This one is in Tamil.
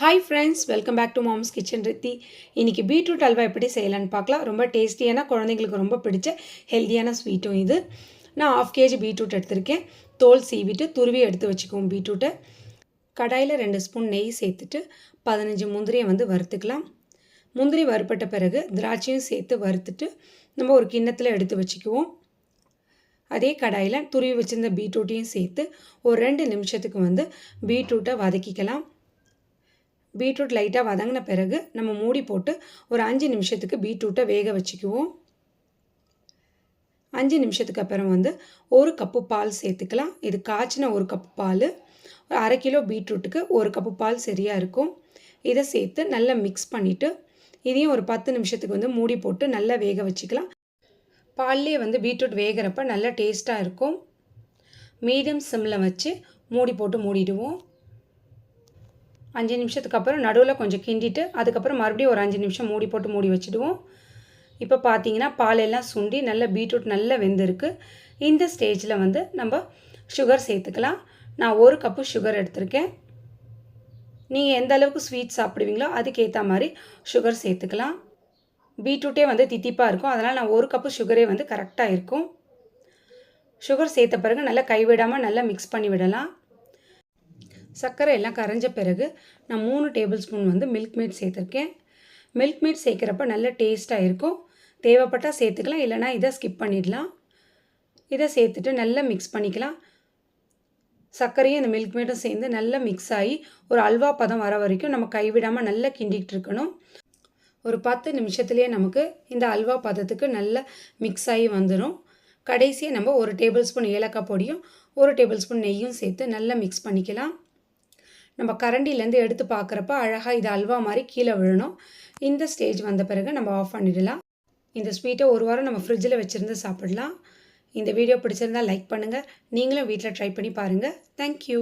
Hi friends, welcome back to mom's kitchen Rithi. இன்றைக்கி பீட்ரூட் அல்வா எப்படி செய்யலான்னு பார்க்கலாம். ரொம்ப டேஸ்டியான, குழந்தைங்களுக்கு ரொம்ப பிடிச்ச ஹெல்த்தியான ஸ்வீட்டும் இது. நான் 1/2 kg பீட்ரூட் எடுத்திருக்கேன். தோல் சீவிட்டு துருவி எடுத்து வச்சுக்குவோம் பீட்ரூட்டை. கடாயில் 2 ஸ்பூன் நெய் சேர்த்துட்டு 15 முந்திரியை வறுத்துக்கலாம். முந்திரி வறுப்பட்ட பிறகு திராட்சையும் சேர்த்து வறுத்துட்டு நம்ம ஒரு கிண்ணத்தில் எடுத்து வச்சுக்குவோம். அதே கடாயில் துருவி வச்சுருந்த பீட்ரூட்டையும் சேர்த்து ஒரு 2 நிமிஷத்துக்கு பீட்ரூட்டை வதக்கிக்கலாம். பீட்ரூட் லைட்டாக வதங்கின பிறகு நம்ம மூடி போட்டு ஒரு 5 நிமிஷத்துக்கு பீட்ரூட்டை வேக வச்சுக்குவோம். 5 நிமிஷத்துக்கு அப்புறம் 1 கப்பு பால் சேர்த்துக்கலாம். இது காய்ச்சின 1 கப்பு பால். ஒரு 1/2 கிலோ பீட்ரூட்டுக்கு 1 கப்பு பால் சரியாக இருக்கும். இதை சேர்த்து நல்லா மிக்ஸ் பண்ணிவிட்டு இதையும் ஒரு 10 நிமிஷத்துக்கு மூடி போட்டு நல்லா வேக வச்சுக்கலாம். பால்லேயே பீட்ரூட் வேகிறப்ப நல்லா டேஸ்ட்டாக இருக்கும். மீடியம் சிம்மில் வச்சு மூடி போட்டு மூடிடுவோம். 5 நிமிஷத்துக்கு அப்புறம் நடுவில் கொஞ்சம் கிண்டிட்டு அதுக்கப்புறம் மறுபடியும் ஒரு 5 நிமிஷம் மூடி போட்டு மூடி வச்சுடுவோம். இப்போ பார்த்தீங்கன்னா பாலெல்லாம் சுண்டி நல்ல பீட்ரூட் நல்லா வெந்திருக்கு. இந்த ஸ்டேஜில் நம்ம சுகர் சேர்த்துக்கலாம். நான் 1 கப்பு சுகர் எடுத்திருக்கேன். நீங்கள் எந்த அளவுக்கு ஸ்வீட் சாப்பிடுவீங்களோ அதுக்கேற்ற மாதிரி சுகர் சேர்த்துக்கலாம். பீட்ரூட்டே தித்திப்பாக இருக்கும், அதனால் நான் 1 கப்பு சுகரே கரெக்டாக இருக்கும். சுகர் சேர்த்த பிறகு நல்லா கைவிடாமல் நல்லா மிக்ஸ் பண்ணி விடலாம். சர்க்கரை எல்லாம் கரைஞ்ச பிறகு நான் 3 டேபிள் ஸ்பூன் மில்க் மேட் சேர்த்துருக்கேன். மில்க் மேட் சேர்க்குறப்ப நல்ல டேஸ்ட்டாக இருக்கும். தேவைப்பட்டால் சேர்த்துக்கலாம், இல்லைனா இதை ஸ்கிப் பண்ணிடலாம். இதை சேர்த்துட்டு நல்லா மிக்ஸ் பண்ணிக்கலாம். சர்க்கரையும் இந்த மில்க் மேட்டும் சேர்ந்து நல்லா மிக்ஸ் ஆகி ஒரு அல்வா பதம் வர வரைக்கும் நம்ம கைவிடாமல் நல்லா கிண்டிகிட்டு இருக்கணும். ஒரு 10 நிமிஷத்துலேயே நமக்கு இந்த அல்வா பதத்துக்கு நல்லா மிக்ஸ் ஆகி வந்துடும். கடைசியாக நம்ம 1 டேபிள் ஸ்பூன் ஏலக்காய் பொடியும் 1 டேபிள் ஸ்பூன் நெய்யும் சேர்த்து நல்லா மிக்ஸ் பண்ணிக்கலாம். நம்ம கரண்டிலேருந்து எடுத்து பார்க்குறப்ப அழகாக இது அல்வா மாதிரி கீழே விழணும். இந்த ஸ்டேஜ் வந்த பிறகு நம்ம ஆஃப் பண்ணிடலாம். இந்த ஸ்வீட்டை ஒரு வாரம் நம்ம ஃப்ரிட்ஜில் வச்சுருந்து சாப்பிடலாம். இந்த வீடியோ பிடிச்சிருந்தால் லைக் பண்ணுங்கள். நீங்களும் வீட்டில் ட்ரை பண்ணி பாருங்கள். தேங்க்யூ.